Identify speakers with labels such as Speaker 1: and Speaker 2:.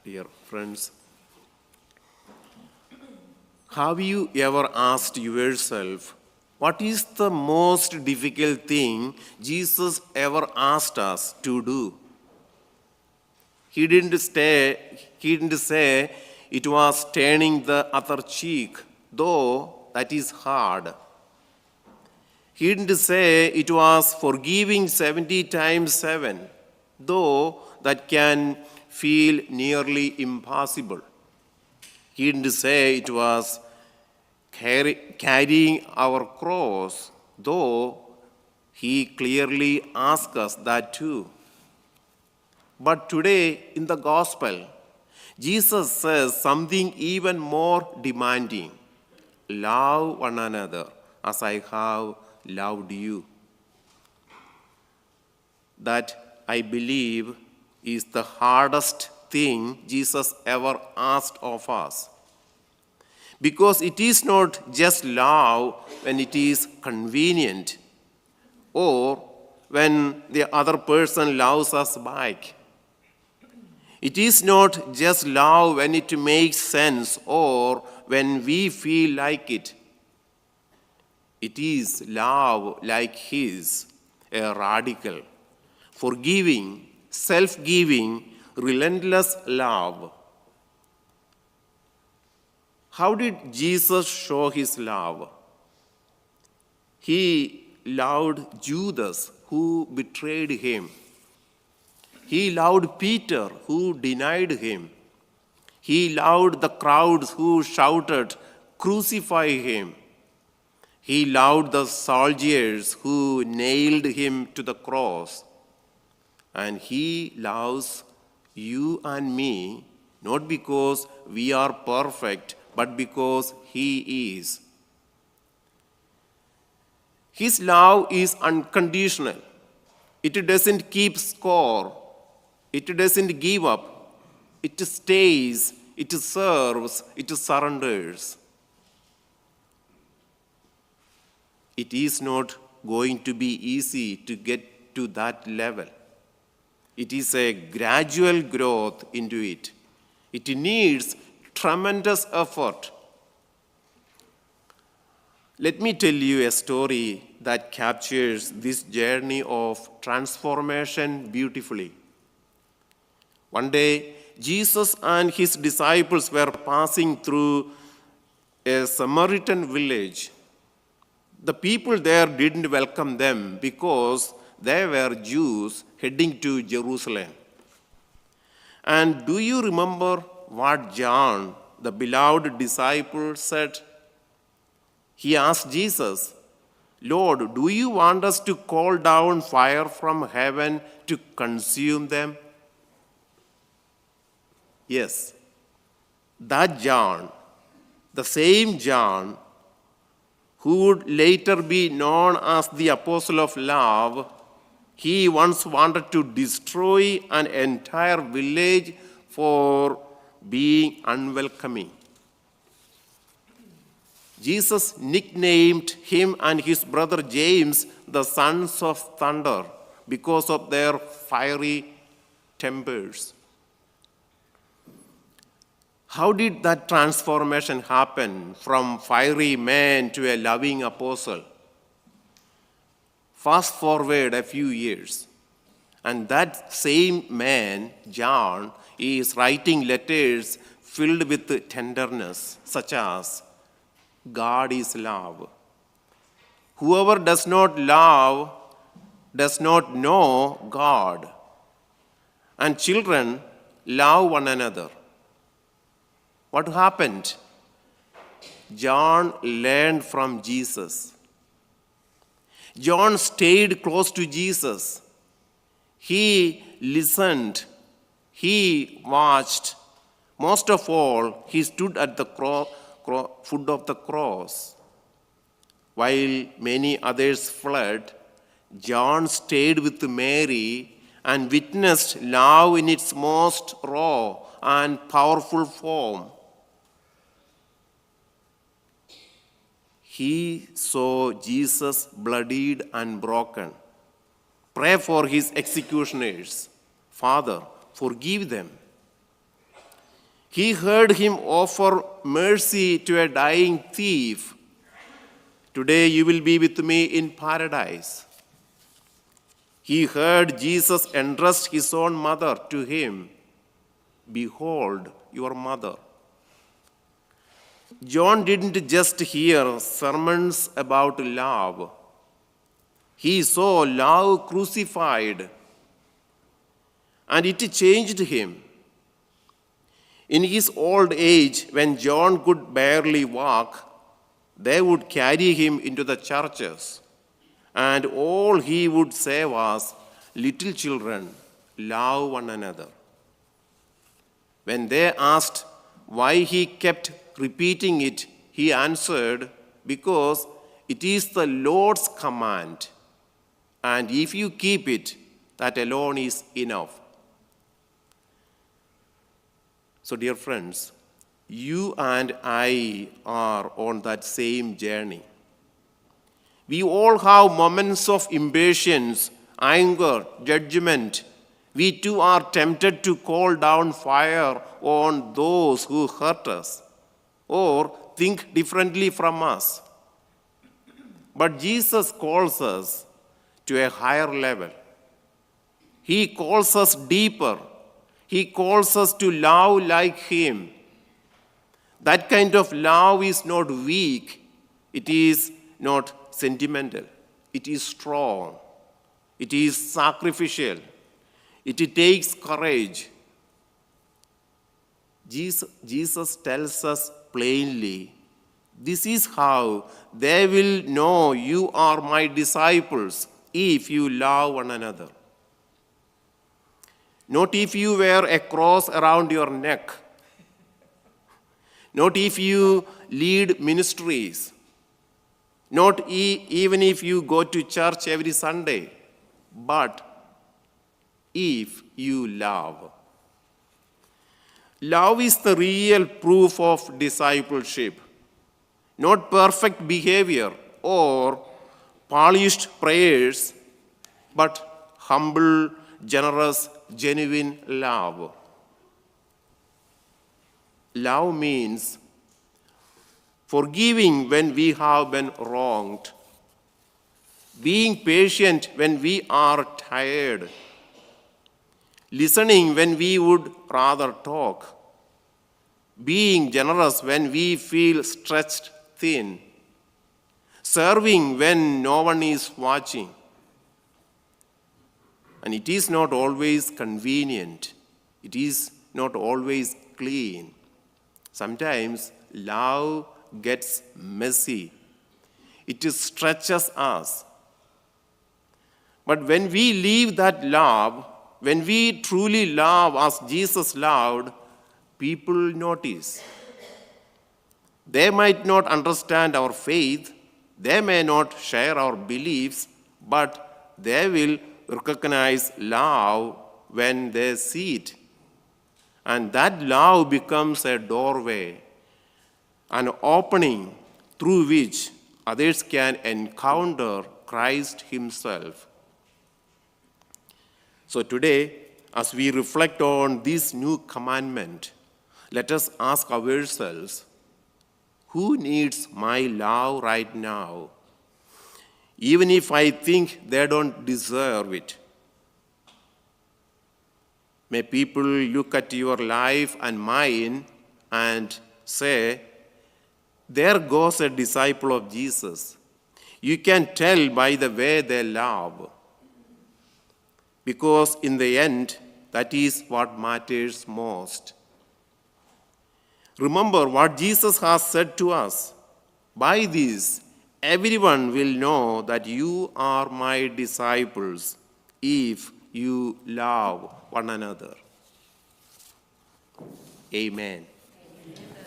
Speaker 1: Dear friends, have you ever asked yourself, what is the most difficult thing Jesus ever asked us to do? He didn't say it was turning the other cheek, though that is hard. He didn't say it was forgiving 70 times 7, though that can feel nearly impossible. He didn't say it was carrying our cross, though he clearly asks us that too. But today in the gospel, Jesus says something even more demanding. Love one another as I have loved you. That, I believe, is the hardest thing Jesus ever asked of us. Because it is not just love when it is convenient or when the other person loves us back. It is not just love when it makes sense or when we feel like it. It is love like His, a radical, forgiving, self-giving, relentless love. How did Jesus show His love? He loved Judas, who betrayed Him. He loved Peter, who denied Him. He loved the crowds who shouted, "Crucify Him." He loved the soldiers who nailed Him to the cross. And He loves you and me, not because we are perfect, but because He is. His love is unconditional. It doesn't keep score. It doesn't give up. It stays. It serves. It surrenders. It is not going to be easy to get to that level. It is a gradual growth into it. It needs tremendous effort. Let me tell you a story that captures this journey of transformation beautifully. One day, Jesus and His disciples were passing through a Samaritan village. The people there didn't welcome them because they were Jews heading to Jerusalem. And do you remember what John, the beloved disciple, said? He asked Jesus, "Lord, do you want us to call down fire from heaven to consume them?" Yes, that John, the same John who would later be known as the Apostle of Love, he once wanted to destroy an entire village for being unwelcoming. Jesus nicknamed him and his brother James the sons of thunder because of their fiery tempers. How did that transformation happen from fiery man to a loving apostle? Fast forward a few years, and that same man, John, is writing letters filled with tenderness, such as, "God is love. Whoever does not love does not know God. And children, love one another." What happened? John learned from Jesus. John stayed close to Jesus. He listened. He watched. Most of all, he stood at the foot of the cross. While many others fled, John stayed with Mary and witnessed love in its most raw and powerful form. He saw Jesus bloodied and broken. Pray for his executioners. "Father, forgive them." He heard him offer mercy to a dying thief. Today you will be with me in paradise. He heard Jesus entrust his own mother to him. Behold, your mother. John didn't just hear sermons about love. He saw love crucified, and it changed him. In his old age, when John could barely walk, they would carry him into the churches, and all he would say was, "Little children, love one another." When they asked why he kept repeating it, he answered, "Because it is the Lord's command, and if you keep it, that alone is enough." So, dear friends, you and I are on that same journey. We all have moments of impatience, anger, judgment. We too are tempted to call down fire on those who hurt us or think differently from us. But Jesus calls us to a higher level. He calls us deeper. He calls us to love like him. That kind of love is not weak. It is not sentimental. It is strong. It is sacrificial. It takes courage. Jesus tells us plainly, "This is how they will know you are my disciples, if you love one another." Not if you wear a cross around your neck. Not if you lead ministries. Not even if you go to church every Sunday. But if you love. Love is the real proof of discipleship. Not perfect behavior or polished prayers, but humble, generous, genuine love. Love means forgiving when we have been wronged, being patient when we are tired, listening when we would rather talk, being generous when we feel stretched thin, serving when no one is watching. And it is not always convenient. It is not always clean. Sometimes love gets messy. It stretches us. But when we leave that love, when we truly love as Jesus loved, people notice. They might not understand our faith, they may not share our beliefs, but they will recognize love when they see it. And that love becomes a doorway, an opening through which others can encounter Christ himself. So today, as we reflect on this new commandment, let us ask ourselves, who needs my love right now? Even if I think they don't deserve it. May people look at your life and mine and say, there goes a disciple of Jesus. You can tell by the way they love. Because in the end, that is what matters most. Remember what Jesus has said to us. By this, everyone will know that you are my disciples if you love one another. Amen.
Speaker 2: Amen.